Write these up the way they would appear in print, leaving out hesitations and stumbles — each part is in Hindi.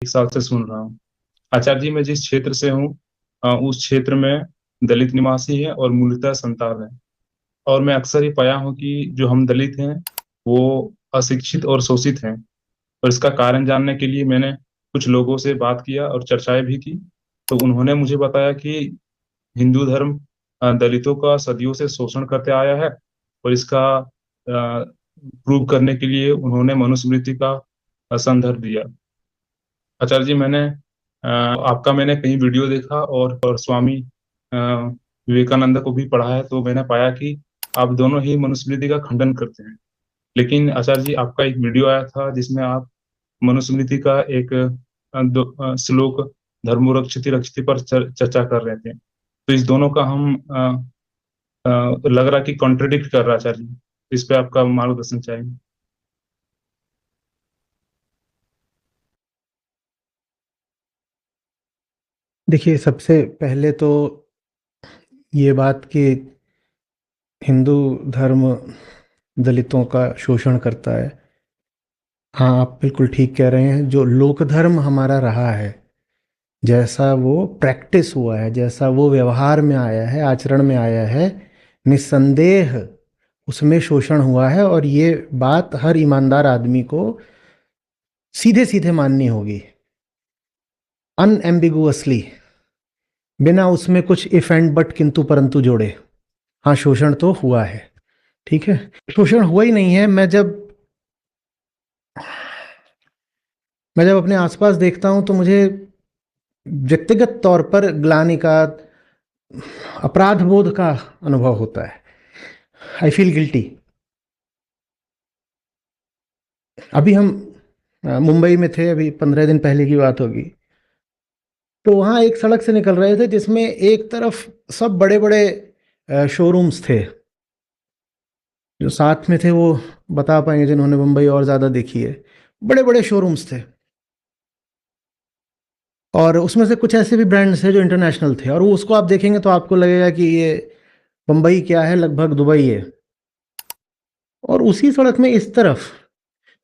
साल से सुन रहा हूँ। आचार्य जी, मैं जिस क्षेत्र से हूँ उस क्षेत्र में दलित निवासी है और मूलतः संताल है। और मैं अक्सर ही पाया हूँ कि जो हम दलित हैं वो अशिक्षित और शोषित हैं। और इसका कारण जानने के लिए मैंने कुछ लोगों से बात किया और चर्चाएं भी की। तो उन्होंने मुझे बताया कि हिंदू धर्म दलितों का सदियों से शोषण करते आया है। और इसका प्रूव करने के लिए उन्होंने मनुस्मृति का संदर्भ दिया। आचार्य जी, आपका मैंने कहीं वीडियो देखा और स्वामी विवेकानंद को भी पढ़ा है, तो मैंने पाया कि आप दोनों ही मनुस्मृति का खंडन करते हैं। लेकिन आचार्य जी, आपका एक वीडियो आया था जिसमें आप मनुस्मृति का एक श्लोक धर्मो रक्षति रक्षति पर चर्चा कर रहे थे। तो इस दोनों का हम लग रहा कि कॉन्ट्रडिक्ट कर रहा है आचार्य जी। इस पे आपका मार्गदर्शन चाहिए। देखिए, सबसे पहले तो ये बात कि हिंदू धर्म दलितों का शोषण करता है, हाँ, आप बिल्कुल ठीक कह रहे हैं। जो लोक धर्म हमारा रहा है, जैसा वो प्रैक्टिस हुआ है, जैसा वो व्यवहार में आया है, आचरण में आया है, निस्संदेह उसमें शोषण हुआ है। और ये बात हर ईमानदार आदमी को सीधे सीधे माननी होगी, अनएम्बिगुअसली, बिना उसमें कुछ इफ एंड बट किंतु परंतु जोड़े। हाँ, शोषण तो हुआ है, ठीक है। शोषण हुआ ही नहीं है। मैं जब अपने आसपास देखता हूं तो मुझे व्यक्तिगत तौर पर ग्लानि का, अपराध बोध का अनुभव होता है। I feel guilty. अभी हम मुंबई में थे, अभी 15 दिन पहले की बात होगी। तो वहाँ एक सड़क से निकल रहे थे जिसमें एक तरफ सब बड़े बड़े शोरूम्स थे। जो साथ में थे वो बता पाएंगे जिन्होंने मुंबई और ज़्यादा देखी है। बड़े बड़े शोरूम्स थे और उसमें से कुछ ऐसे भी ब्रांड्स थे जो इंटरनेशनल थे, और वो उसको आप देखेंगे तो आपको लगेगा कि ये मुंबई क्या है, लगभग दुबई है। और उसी सड़क में इस तरफ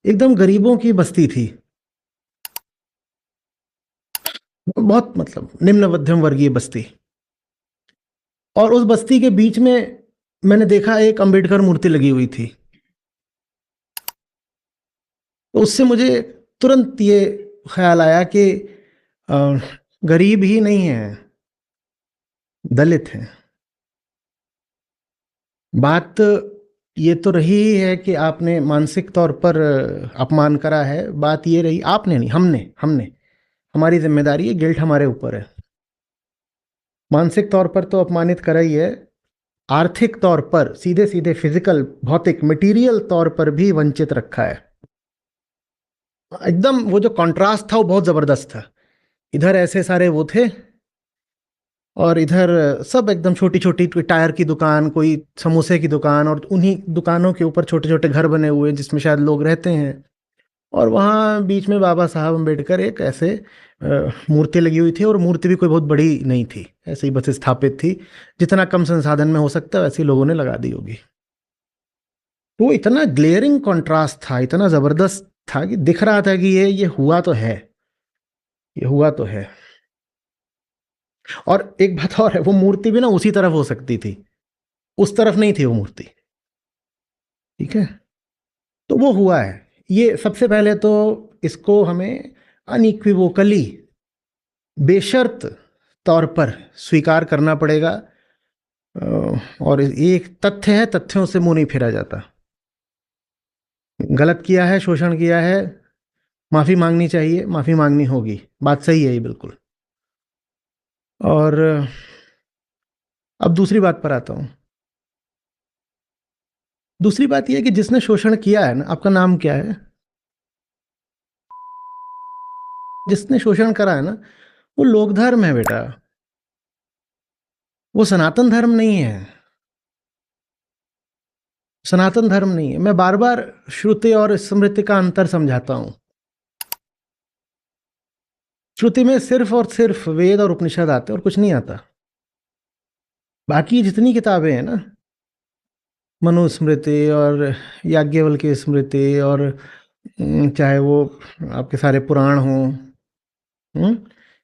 एकदम गरीबों की बस्ती थी, बहुत मतलब निम्न मध्यम वर्गीय बस्ती। और उस बस्ती के बीच में मैंने देखा एक अंबेडकर मूर्ति लगी हुई थी। तो उससे मुझे तुरंत ये ख्याल आया कि अ, गरीब ही नहीं है, दलित हैं। बात ये तो रही ही है कि आपने मानसिक तौर पर अपमान करा है। बात ये रही, आपने नहीं, हमने हमने हमारी जिम्मेदारी है, गिल्ट हमारे ऊपर है। मानसिक तौर पर तो अपमानित करा ही है, आर्थिक तौर पर सीधे सीधे फिजिकल, भौतिक, मटेरियल तौर पर भी वंचित रखा है। एकदम वो जो कंट्रास्ट था वो बहुत जबरदस्त था। इधर ऐसे सारे वो थे और इधर सब एकदम छोटी छोटी, कोई टायर की दुकान, कोई समोसे की दुकान, और उन्हीं दुकानों के ऊपर छोटे छोटे घर बने हुए जिसमें शायद लोग रहते हैं। और वहाँ बीच में बाबा साहब अम्बेडकर एक ऐसे मूर्ति लगी हुई थी, और मूर्ति भी कोई बहुत बड़ी नहीं थी, ऐसे ही बस स्थापित थी। जितना कम संसाधन में हो सकता है वैसे ही लोगों ने लगा दी होगी। तो इतना ग्लेयरिंग कंट्रास्ट था, इतना जबरदस्त था कि दिख रहा था कि ये हुआ तो है, ये हुआ तो है। और एक बात और है, वो मूर्ति भी ना उसी तरफ हो सकती थी, उस तरफ नहीं थी वो मूर्ति, ठीक है। तो वो हुआ है। ये सबसे पहले तो इसको हमें अनइक्विवोकली, बेशर्त तौर पर स्वीकार करना पड़ेगा। और ये एक तथ्य है, तथ्यों से मुंह नहीं फेरा जाता। गलत किया है, शोषण किया है, माफी मांगनी चाहिए, माफी मांगनी होगी, बात सही है ये बिल्कुल। और अब दूसरी बात पर आता हूं। दूसरी बात यह है कि जिसने शोषण किया है ना, आपका नाम क्या है? जिसने शोषण करा है ना, वो लोक धर्म है बेटा, वो सनातन धर्म नहीं है। सनातन धर्म नहीं है। मैं बार बार श्रुति और स्मृति का अंतर समझाता हूं। श्रुति में सिर्फ और सिर्फ वेद और उपनिषद आते और कुछ नहीं आता। बाकी जितनी किताबें हैं ना, मनुस्मृति और याज्ञवल्क्य स्मृति और चाहे वो आपके सारे पुराण हों,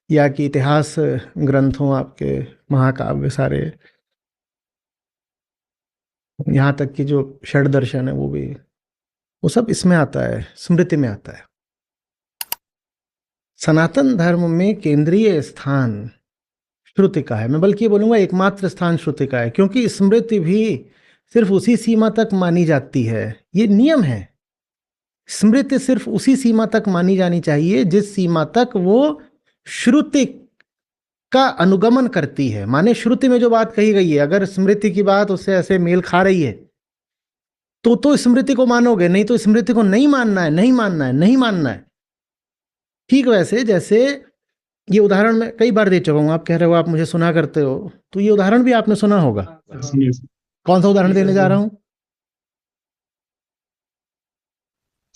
या कि इतिहास ग्रंथ हों आपके, महाकाव्य सारे, यहाँ तक कि जो षड दर्शन है वो भी, वो सब इसमें आता है, स्मृति में आता है। सनातन धर्म में केंद्रीय स्थान श्रुति का है। मैं बल्कि बोलूंगा एकमात्र स्थान श्रुति का है, क्योंकि स्मृति भी सिर्फ उसी सीमा तक मानी जाती है। ये नियम है, स्मृति सिर्फ उसी सीमा तक मानी जानी चाहिए जिस सीमा तक वो श्रुति का अनुगमन करती है। माने श्रुति में जो बात कही गई है, अगर स्मृति की बात उससे ऐसे मेल खा रही है तो स्मृति को मानोगे, नहीं तो स्मृति को नहीं मानना है, नहीं मानना है, नहीं मानना है। ठीक वैसे जैसे ये उदाहरण मैं कई बार दे चुका हूं, आप कह रहे हो आप मुझे सुना करते हो, तो ये उदाहरण भी आपने सुना होगा। कौन सा उदाहरण देने जा रहा हूं?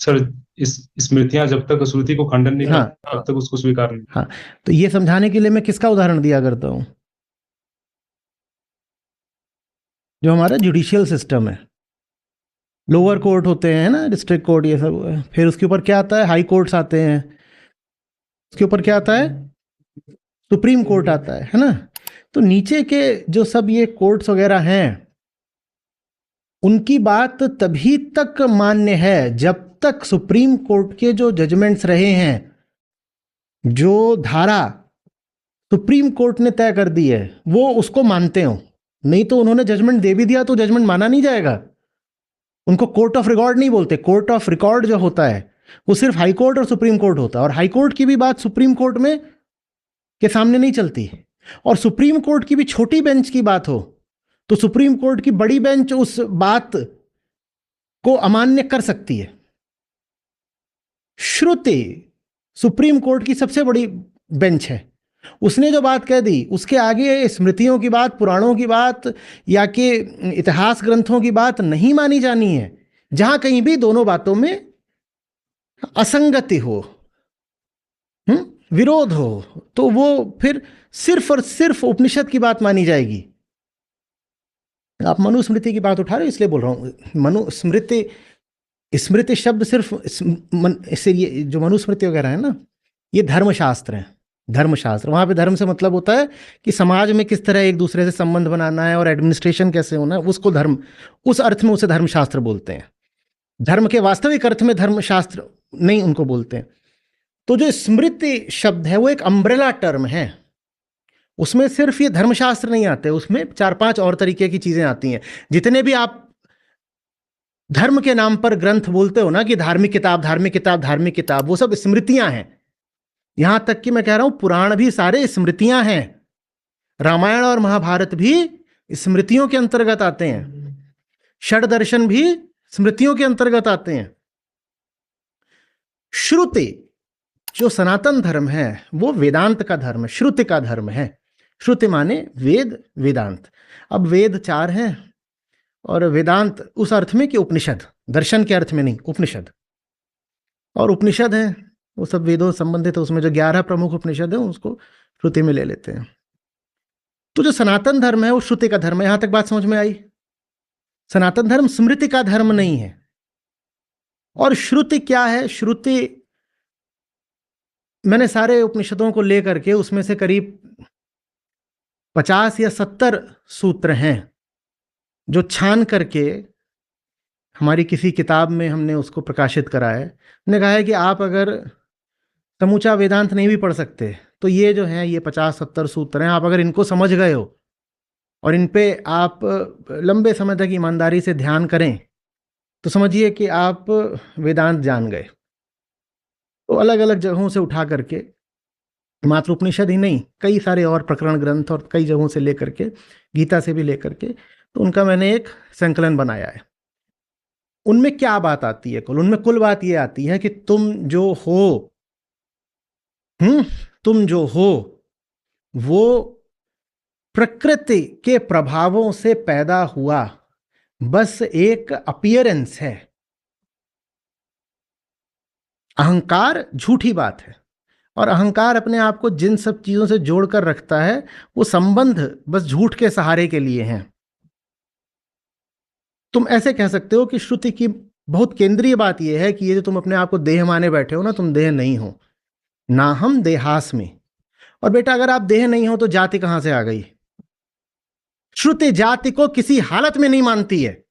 सर, इस स्मृतियां जब तक श्रुति को खंडन नहीं करती तब तक उसको स्वीकार नहीं। हाँ, तो ये समझाने के लिए मैं किसका उदाहरण दिया करता हूं? जो हमारा जुडिशियल सिस्टम है, लोअर कोर्ट होते हैं ना, डिस्ट्रिक्ट कोर्ट, ये सब, फिर उसके ऊपर क्या आता है, हाई कोर्ट्स आते हैं, उसके ऊपर क्या आता है, सुप्रीम कोर्ट आता है ना। तो नीचे के जो सब ये कोर्ट्स वगैरह हैं, उनकी बात तभी तक मान्य है जब तक सुप्रीम कोर्ट के जो जजमेंट्स रहे हैं, जो धारा सुप्रीम कोर्ट ने तय कर दी है, वो उसको मानते हो। नहीं तो उन्होंने जजमेंट दे भी दिया तो जजमेंट माना नहीं जाएगा। उनको कोर्ट ऑफ रिकॉर्ड नहीं बोलते। कोर्ट ऑफ रिकॉर्ड जो होता है वो सिर्फ हाई कोर्ट और सुप्रीम कोर्ट होता है, और हाई कोर्ट की भी बात सुप्रीम कोर्ट में के सामने नहीं चलती। और सुप्रीम कोर्ट की भी छोटी बेंच की बात हो तो सुप्रीम कोर्ट की बड़ी बेंच उस बात को अमान्य कर सकती है। श्रुति सुप्रीम कोर्ट की सबसे बड़ी बेंच है, उसने जो बात कह दी उसके आगे स्मृतियों की बात, पुराणों की बात या कि इतिहास ग्रंथों की बात नहीं मानी जानी है। जहां कहीं भी दोनों बातों में असंगति हो, विरोध हो, तो वो फिर सिर्फ और सिर्फ उपनिषद की बात मानी जाएगी। आप मनुस्मृति की बात उठा रहे हो इसलिए बोल रहा हूं। मनुस्मृति, स्मृति शब्द सिर्फ इससे, ये जो मनुस्मृति वगैरह है ना, ये धर्मशास्त्र है। धर्मशास्त्र, वहां पे धर्म से मतलब होता है कि समाज में किस तरह एक दूसरे से संबंध बनाना है और एडमिनिस्ट्रेशन कैसे होना है, उसको धर्म, उस अर्थ में उसे धर्मशास्त्र बोलते हैं। धर्म के वास्तविक अर्थ में धर्मशास्त्र नहीं उनको बोलते हैं। तो जो स्मृति शब्द है वो एक अम्ब्रेला टर्म है, उसमें सिर्फ ये धर्मशास्त्र नहीं आते, उसमें 4-5 और तरीके की चीजें आती हैं। जितने भी आप धर्म के नाम पर ग्रंथ बोलते हो ना कि धार्मिक किताब, धार्मिक किताब, धार्मिक किताब, वो सब स्मृतियां हैं। यहां तक कि मैं कह रहा हूं पुराण भी सारे स्मृतियां हैं। रामायण और महाभारत भी स्मृतियों के अंतर्गत आते हैं। षड दर्शन भी स्मृतियों के अंतर्गत आते हैं। श्रुति जो सनातन धर्म है वो वेदांत का धर्म है, श्रुति का धर्म है। श्रुति माने वेद, वेदांत। अब वेद 4 हैं और वेदांत उस अर्थ में कि उपनिषद, दर्शन के अर्थ में नहीं, उपनिषद। और उपनिषद है वो सब वेदों से संबंधित है, उसमें जो 11 प्रमुख उपनिषद है उसको श्रुति में ले लेते हैं। तो जो सनातन धर्म है वो श्रुति का धर्म है। यहां तक बात समझ में आई? सनातन धर्म स्मृति का धर्म नहीं है। और श्रुति क्या है? श्रुति, मैंने सारे उपनिषदों को लेकर के उसमें से करीब 50 या 70 सूत्र हैं जो छान करके हमारी किसी किताब में हमने उसको प्रकाशित करा है। हमने कहा है कि आप अगर समूचा वेदांत नहीं भी पढ़ सकते तो ये जो है, ये 50-70 सूत्र हैं, आप अगर इनको समझ गए हो और इन पे आप लंबे समय तक ईमानदारी से ध्यान करें तो समझिए कि आप वेदांत जान गए। तो अलग अलग जगहों से उठा करके, मात्र उपनिषद ही नहीं, कई सारे और प्रकरण ग्रंथ और कई जगहों से लेकर के, गीता से भी लेकर के, तो उनका मैंने एक संकलन बनाया है। उनमें क्या बात आती है? उनमें कुल बात ये आती है कि तुम जो हो, तुम जो हो वो प्रकृति के प्रभावों से पैदा हुआ बस एक अपीयरेंस है। अहंकार झूठी बात है, और अहंकार अपने आप को जिन सब चीजों से जोड़कर रखता है वो संबंध बस झूठ के सहारे के लिए हैं। तुम ऐसे कह सकते हो कि श्रुति की बहुत केंद्रीय बात यह है कि ये जो तुम अपने आप को देह माने बैठे हो ना, तुम देह नहीं हो। नाहम देहास्मि। और बेटा अगर आप देह नहीं हो तो जाति कहां से आ गई? श्रुति जाति को किसी हालत में नहीं मानती है।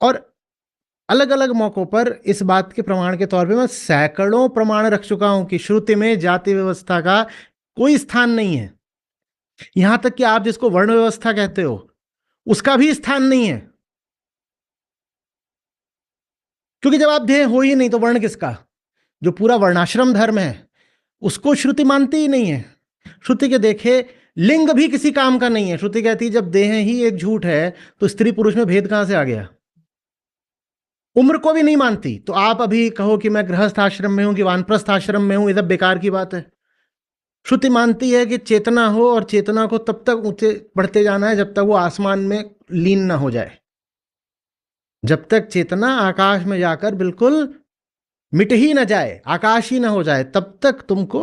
और अलग अलग मौकों पर इस बात के प्रमाण के तौर पे मैं सैकड़ों प्रमाण रख चुका हूं कि श्रुति में जाति व्यवस्था का कोई स्थान नहीं है। यहां तक कि आप जिसको वर्ण व्यवस्था कहते हो उसका भी स्थान नहीं है, क्योंकि जब आप देह हो ही नहीं तो वर्ण किसका? जो पूरा वर्णाश्रम धर्म है उसको श्रुति मानती ही नहीं है। श्रुति के देखे लिंग भी किसी काम का नहीं है। श्रुति कहती है जब देह ही एक झूठ है तो स्त्री पुरुष में भेद कहां से आ गया? उम्र को भी नहीं मानती। तो आप अभी कहो कि मैं गृहस्थ आश्रम में हूं कि वानप्रस्थ आश्रम में हूं, ये सब बेकार की बात है। श्रुति मानती है कि चेतना हो और चेतना को तब तक ऊंचे बढ़ते जाना है जब तक वो आसमान में लीन ना हो जाए। जब तक चेतना आकाश में जाकर बिल्कुल मिट ही ना जाए, आकाश ही ना हो जाए, तब तक तुमको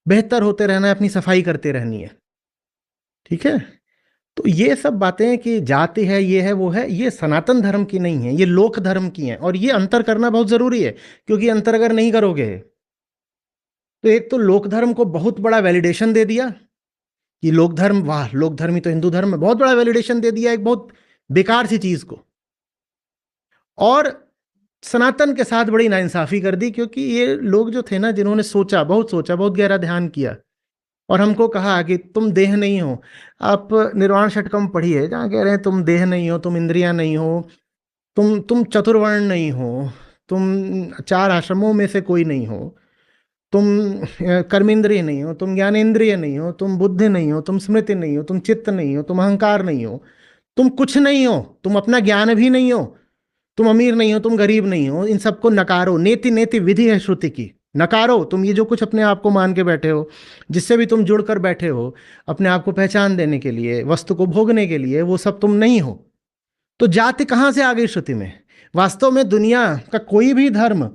बेहतर होते रहना है, अपनी सफाई करते रहनी है। ठीक है? तो ये सब बातें कि जाति है, ये है, वो है, ये सनातन धर्म की नहीं है, ये लोक धर्म की हैं। और ये अंतर करना बहुत जरूरी है, क्योंकि अंतर अगर नहीं करोगे तो एक तो लोक धर्म को बहुत बड़ा वैलिडेशन दे दिया कि लोक धर्म, वाह लोक धर्म ही तो हिंदू धर्म है, बहुत बड़ा वैलिडेशन दे दिया एक बहुत बेकार सी चीज को। और सनातन के साथ बड़ी नाइंसाफी कर दी, क्योंकि ये लोग जो थे ना, जिन्होंने सोचा, बहुत गहरा ध्यान किया और हमको कहा कि तुम देह नहीं हो। आप निर्वाण षटकम पढ़िए जहाँ कह रहे हैं तुम देह नहीं हो, तुम इंद्रियां नहीं हो, तुम चतुर्वर्ण नहीं हो, तुम चार आश्रमों में से कोई नहीं हो, तुम कर्मेंद्रिय नहीं हो, तुम ज्ञानेंद्रिय नहीं हो, तुम बुद्धि नहीं हो, तुम स्मृति नहीं हो, तुम चित्त नहीं हो, तुम अहंकार नहीं हो, तुम कुछ नहीं हो, तुम अपना ज्ञान भी नहीं हो, तुम अमीर नहीं हो, तुम गरीब नहीं हो। इन सबको नकारो। नेति नेति विधि है श्रुति की, नकारो। तुम ये जो कुछ अपने आप को मान के बैठे हो, जिससे भी तुम जुड़ कर बैठे हो अपने आप को पहचान देने के लिए, वस्तु को भोगने के लिए, वो सब तुम नहीं हो। तो जाति कहां से आ गई श्रुति में? वास्तव में दुनिया का कोई भी धर्म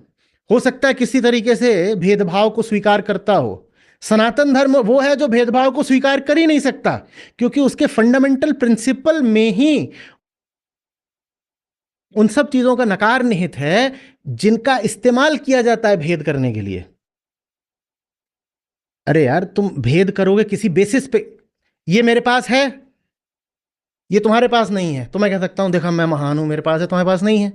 हो सकता है किसी तरीके से भेदभाव को स्वीकार करता हो। सनातन धर्म वो है जो भेदभाव को स्वीकार कर ही नहीं सकता, क्योंकि उसके फंडामेंटल प्रिंसिपल में ही उन सब चीजों का नकार निहित है जिनका इस्तेमाल किया जाता है भेद करने के लिए। अरे यार, तुम भेद करोगे किसी बेसिस पे, ये मेरे पास है, ये तुम्हारे पास नहीं है, तो मैं कह सकता हूं देखा मैं महान हूं, मेरे पास है, तुम्हारे पास नहीं है।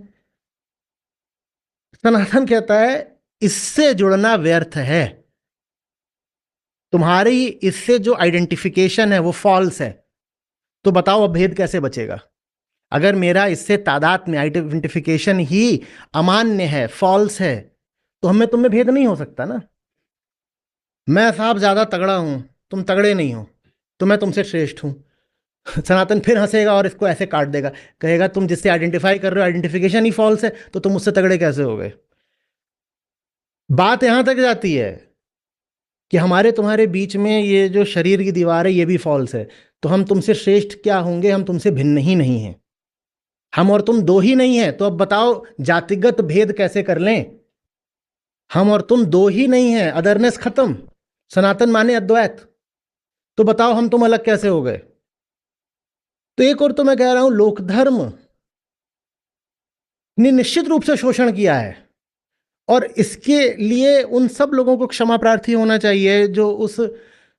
सनातन कहता है इससे जुड़ना व्यर्थ है, तुम्हारी इससे जो आइडेंटिफिकेशन है वो फॉल्स है। तो बताओ अब भेद कैसे बचेगा? अगर मेरा इससे तादाद में आइडेंटिफिकेशन ही अमान्य है, फॉल्स है, तो हमें तुम में भेद नहीं हो सकता ना। मैं साहब ज्यादा तगड़ा हूं, तुम तगड़े नहीं हो, तो मैं तुमसे श्रेष्ठ हूं। सनातन फिर हंसेगा और इसको ऐसे काट देगा, कहेगा तुम जिससे आइडेंटिफाई कर रहे हो आइडेंटिफिकेशन ही फॉल्स है, तो तुम मुझसे तगड़े कैसे हो गए? बात यहां तक जाती है कि हमारे तुम्हारे बीच में ये जो शरीर की दीवार है ये भी फॉल्स है, तो हम तुमसे श्रेष्ठ क्या होंगे? हम तुमसे भिन्न ही नहीं हैं। हम और तुम दो ही नहीं है, तो अब बताओ जातिगत भेद कैसे कर लें? हम और तुम दो ही नहीं है, अदरनेस खत्म। सनातन माने अद्वैत, तो बताओ हम तुम अलग कैसे हो गए? तो एक और तो मैं कह रहा हूं लोक धर्म ने निश्चित रूप से शोषण किया है, और इसके लिए उन सब लोगों को क्षमा प्रार्थी होना चाहिए जो उस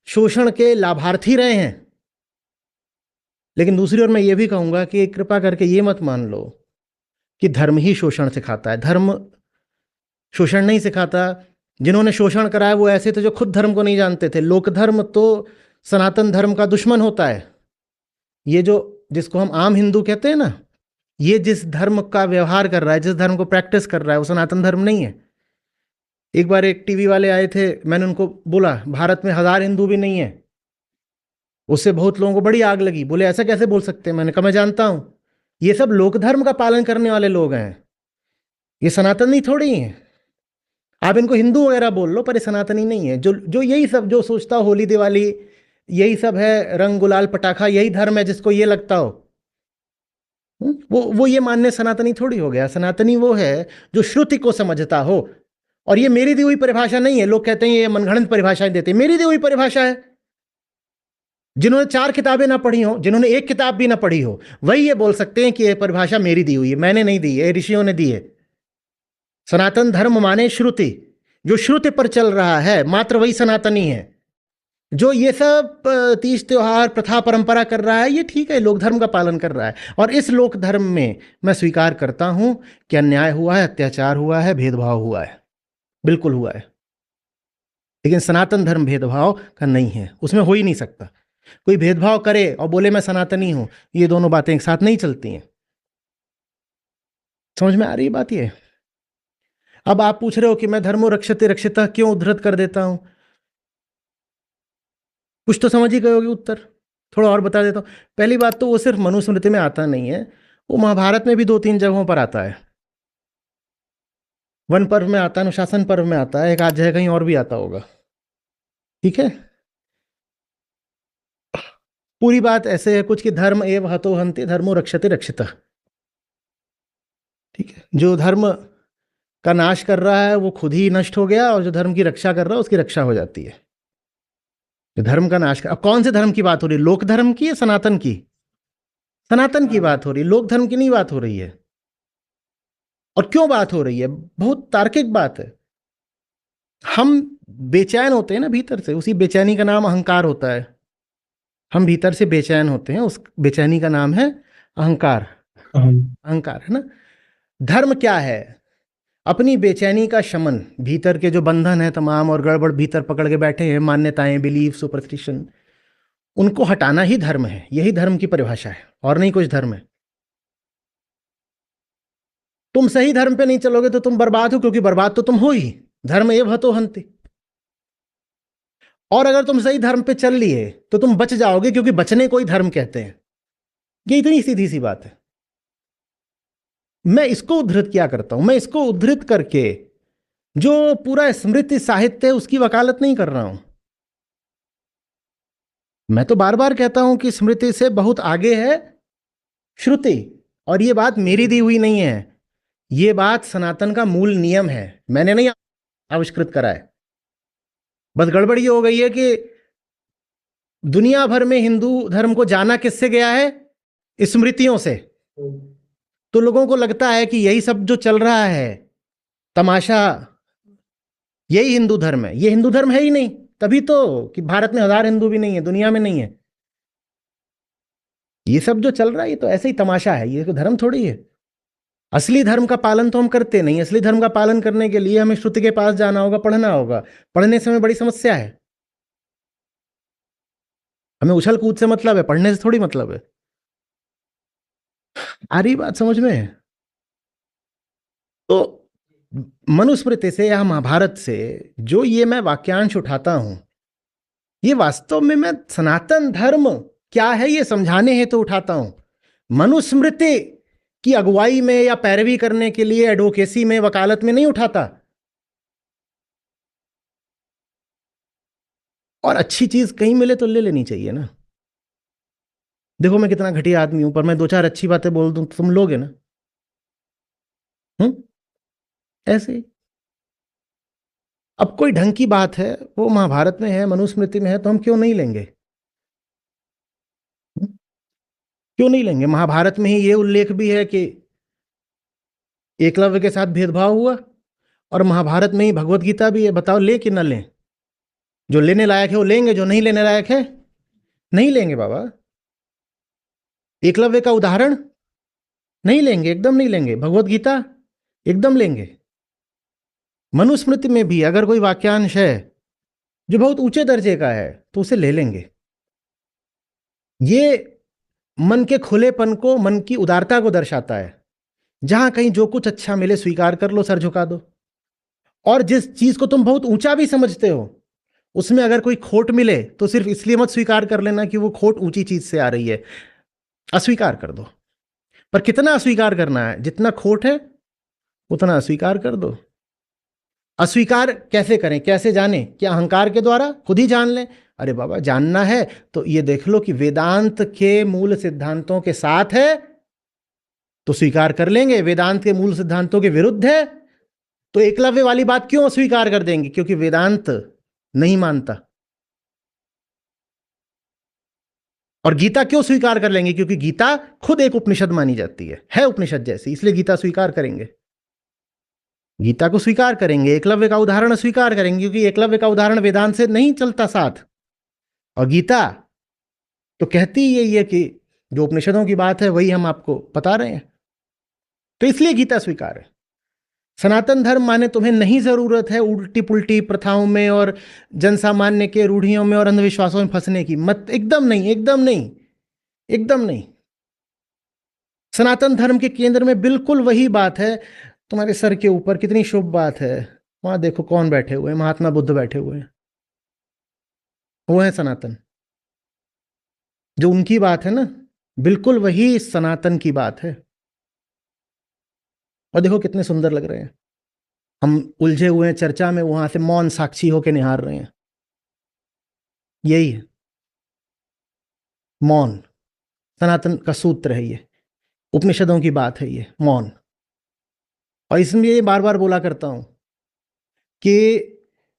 शोषण के लाभार्थी रहे हैं। लेकिन दूसरी ओर मैं ये भी कहूंगा कि कृपा करके ये मत मान लो कि धर्म ही शोषण सिखाता है। धर्म शोषण नहीं सिखाता। जिन्होंने शोषण कराया वो ऐसे थे जो खुद धर्म को नहीं जानते थे। लोक धर्म तो सनातन धर्म का दुश्मन होता है। ये जो जिसको हम आम हिंदू कहते हैं ना, ये जिस धर्म का व्यवहार कर रहा है, जिस धर्म को प्रैक्टिस कर रहा है, वो सनातन धर्म नहीं है। एक बार एक टीवी वाले आए थे, मैंने उनको बोला भारत में 1000 हिंदू भी नहीं है। उससे बहुत लोगों को बड़ी आग लगी, बोले ऐसा कैसे बोल सकते हैं? मैंने कहा मैं जानता हूं, ये सब लोक धर्म का पालन करने वाले लोग हैं, ये सनातनी थोड़ी हैं। आप इनको हिंदू वगैरह बोल लो, पर ये सनातनी नहीं है। जो जो यही सब जो सोचता हो होली दिवाली यही सब है, रंग गुलाल पटाखा यही धर्म है, जिसको ये लगता हो वो ये मानने सनातनी थोड़ी हो गया। सनातनी वो है जो श्रुति को समझता हो। और ये मेरी दी हुई परिभाषा नहीं है। लोग कहते हैं ये मनगढ़ंत परिभाषाएं देते हैं, मेरी दी हुई परिभाषा है। जिन्होंने 4 किताबें ना पढ़ी हो, जिन्होंने एक किताब भी ना पढ़ी हो, वही ये बोल सकते हैं कि ये परिभाषा मेरी दी हुई है, मैंने नहीं दी है, ऋषियों ने दी है। सनातन धर्म माने श्रुति, जो श्रुति पर चल रहा है मात्र वही सनातनी है। जो ये सब तीज त्योहार प्रथा परंपरा कर रहा है ये ठीक है, लोक धर्म का पालन कर रहा है, और इस लोक धर्म में मैं स्वीकार करता हूं कि अन्याय हुआ है, अत्याचार हुआ है, भेदभाव हुआ है, बिल्कुल हुआ है। लेकिन सनातन धर्म भेदभाव का नहीं है, उसमें हो ही नहीं सकता। कोई भेदभाव करे और बोले मैं सनातनी हूं, ये दोनों बातें एक साथ नहीं चलती हैं। समझ में आ रही बात ये? अब आप पूछ रहे हो कि मैं धर्मो रक्षते रक्षिता क्यों उद्धृत कर देता हूं, कुछ तो समझ ही गए होगे उत्तर। थोड़ा और बता देता हूं। पहली बात तो वो सिर्फ मनुस्मृति में आता नहीं है, वो महाभारत में भी 2-3 जगहों पर आता है। वन पर्व में आता है, अनुशासन पर्व में आता है, एक आध जगह कहीं और भी आता होगा। ठीक है, पूरी बात ऐसे है कुछ कि धर्म एव हतो हन्ति धर्मो रक्षते रक्षिता। ठीक है, जो धर्म का नाश कर रहा है वो खुद ही नष्ट हो गया, और जो धर्म की रक्षा कर रहा है उसकी रक्षा हो जाती है। जो धर्म का नाश कर, अब कौन से धर्म की बात हो रही है, लोक धर्म की या सनातन की? सनातन की बात हो रही है, लोक धर्म की नहीं बात हो रही है। और क्यों बात हो रही है? बहुत तार्किक बात है। हम बेचैन होते हैं ना भीतर से, उसी बेचैनी का नाम अहंकार होता है। हम भीतर से बेचैन होते हैं, उस बेचैनी का नाम है अहंकार। अहंकार है ना। धर्म क्या है? अपनी बेचैनी का शमन, भीतर के जो बंधन है तमाम और गड़बड़ भीतर पकड़ के बैठे हैं, मान्यताएं, बिलीफ, सुपरस्टिशन, उनको हटाना ही धर्म है। यही धर्म की परिभाषा है, और नहीं कुछ धर्म है। तुम सही धर्म पे नहीं चलोगे तो तुम बर्बाद हो, क्योंकि बर्बाद तो तुम हो ही। धर्म एव हतो हन्ति। और अगर तुम सही धर्म पे चल लिए तो तुम बच जाओगे, क्योंकि बचने को ही धर्म कहते हैं। ये इतनी सीधी सी बात है। मैं इसको उद्धृत क्या करता हूं? मैं इसको उद्धृत करके जो पूरा स्मृति साहित्य है उसकी वकालत नहीं कर रहा हूं। मैं तो बार बार कहता हूं कि स्मृति से बहुत आगे है श्रुति, और ये बात मेरी दी हुई नहीं है, ये बात सनातन का मूल नियम है, मैंने नहीं आविष्कृत करा है। बस गड़बड़ ये हो गई है कि दुनिया भर में हिंदू धर्म को जाना किससे गया है? स्मृतियों से। तो लोगों को लगता है कि यही सब जो चल रहा है तमाशा, यही हिंदू धर्म है। ये हिंदू धर्म है ही नहीं, तभी तो कि भारत में 1000 हिंदू भी नहीं है, दुनिया में नहीं है। ये सब जो चल रहा है ये तो ऐसे ही तमाशा है, ये तो धर्म थोड़ी है। असली धर्म का पालन तो हम करते नहीं। असली धर्म का पालन करने के लिए हमें श्रुति के पास जाना होगा, पढ़ना होगा। पढ़ने से हमें बड़ी समस्या है। हमें उछल कूद से मतलब है, पढ़ने से थोड़ी मतलब है। आ रही बात समझ में? तो मनुस्मृति से या महाभारत से जो ये मैं वाक्यांश उठाता हूं, ये वास्तव में मैं सनातन धर्म क्या है ये समझाने हेतु तो उठाता हूं। मनुस्मृति की अगुवाई में या पैरवी करने के लिए, एडवोकेसी में, वकालत में नहीं उठाता। और अच्छी चीज कहीं मिले तो ले लेनी चाहिए ना। देखो मैं कितना घटिया आदमी हूं, पर मैं 2-4 अच्छी बातें बोल दूं तो तुम लोगे ना। ऐसे ही। अब कोई ढंग की बात है, वो महाभारत में है, मनुस्मृति में है, तो हम क्यों नहीं लेंगे? क्यों नहीं लेंगे? महाभारत में ही ये उल्लेख भी है कि एकलव्य के साथ भेदभाव हुआ, और महाभारत में ही भगवत गीता भी है। बताओ ले कि न लें? जो लेने लायक है वो लेंगे, जो नहीं लेने लायक है नहीं लेंगे बाबा। एकलव्य का उदाहरण नहीं लेंगे, एकदम नहीं लेंगे। भगवत गीता एकदम लेंगे। मनुस्मृति में भी अगर कोई वाक्यांश है जो बहुत ऊंचे दर्जे का है तो उसे ले लेंगे। ये मन के खुलेपन को, मन की उदारता को दर्शाता है। जहां कहीं जो कुछ अच्छा मिले स्वीकार कर लो, सर झुका दो। और जिस चीज को तुम बहुत ऊंचा भी समझते हो, उसमें अगर कोई खोट मिले तो सिर्फ इसलिए मत स्वीकार कर लेना कि वो खोट ऊंची चीज से आ रही है। अस्वीकार कर दो। पर कितना अस्वीकार करना है? जितना खोट है उतना अस्वीकार कर दो। अस्वीकार कैसे करें, कैसे जाने? क्या अहंकार के द्वारा? खुद ही जान लें। अरे बाबा जानना है तो ये देख लो कि वेदांत के मूल सिद्धांतों के साथ है तो स्वीकार कर लेंगे, वेदांत के मूल सिद्धांतों के विरुद्ध है तो एकलव्य वाली बात क्यों अस्वीकार कर देंगे? क्योंकि वेदांत नहीं मानता। और गीता क्यों स्वीकार कर लेंगे? क्योंकि गीता खुद एक उपनिषद मानी जाती है उपनिषद जैसी, इसलिए गीता स्वीकार करेंगे। गीता को स्वीकार करेंगे, एकलव्य का उदाहरण स्वीकार करेंगे, क्योंकि एकलव्य का उदाहरण वेदांत से नहीं चलता साथ। और गीता तो कहती ही यही है कि जो उपनिषदों की बात है वही हम आपको बता रहे हैं, तो इसलिए गीता स्वीकार है। सनातन धर्म माने तुम्हें नहीं जरूरत है उल्टी पुल्टी प्रथाओं में और जनसामान्य के रूढ़ियों में और अंधविश्वासों में फंसने की, मत, एकदम नहीं, एकदम नहीं, एकदम नहीं। सनातन धर्म के केंद्र में बिल्कुल वही बात है। तुम्हारे सर के ऊपर कितनी शुभ बात है, वहां देखो कौन बैठे हुए हैं, महात्मा बुद्ध बैठे हुए हैं, वो है सनातन। जो उनकी बात है ना, बिल्कुल वही सनातन की बात है। और देखो कितने सुंदर लग रहे हैं, हम उलझे हुए हैं चर्चा में, वहां से मौन साक्षी होकर निहार रहे हैं। यही है मौन, सनातन का सूत्र है ये, उपनिषदों की बात है ये मौन। और इसलिए ये बार बार बोला करता हूं कि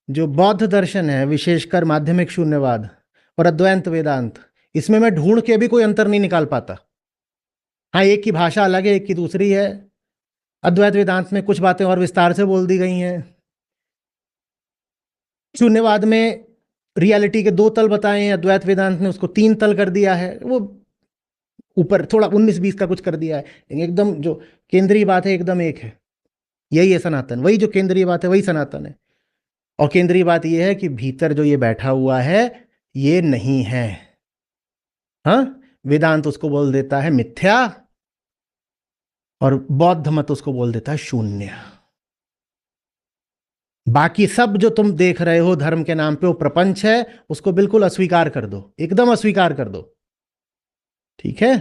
जो बौद्ध दर्शन है, विशेषकर माध्यमिक शून्यवाद और अद्वैत वेदांत, इसमें मैं ढूंढ के भी कोई अंतर नहीं निकाल पाता। हाँ, एक की भाषा अलग है, एक की दूसरी है। अद्वैत वेदांत में कुछ बातें और विस्तार से बोल दी गई हैं, शून्यवाद में रियलिटी के 2 तल बताए हैं, अद्वैत वेदांत ने उसको 3 तल कर दिया है, वो ऊपर थोड़ा 19-20 का कुछ कर दिया है। एकदम जो केंद्रीय बात है एकदम एक है, यही है सनातन। वही जो केंद्रीय बात है वही सनातन है। और केंद्रीय बात यह है कि भीतर जो ये बैठा हुआ है ये नहीं है। हाँ, वेदांत उसको बोल देता है मिथ्या और बौद्ध मत उसको बोल देता है शून्य। बाकी सब जो तुम देख रहे हो धर्म के नाम पे वो प्रपंच है, उसको बिल्कुल अस्वीकार कर दो, एकदम अस्वीकार कर दो। ठीक है।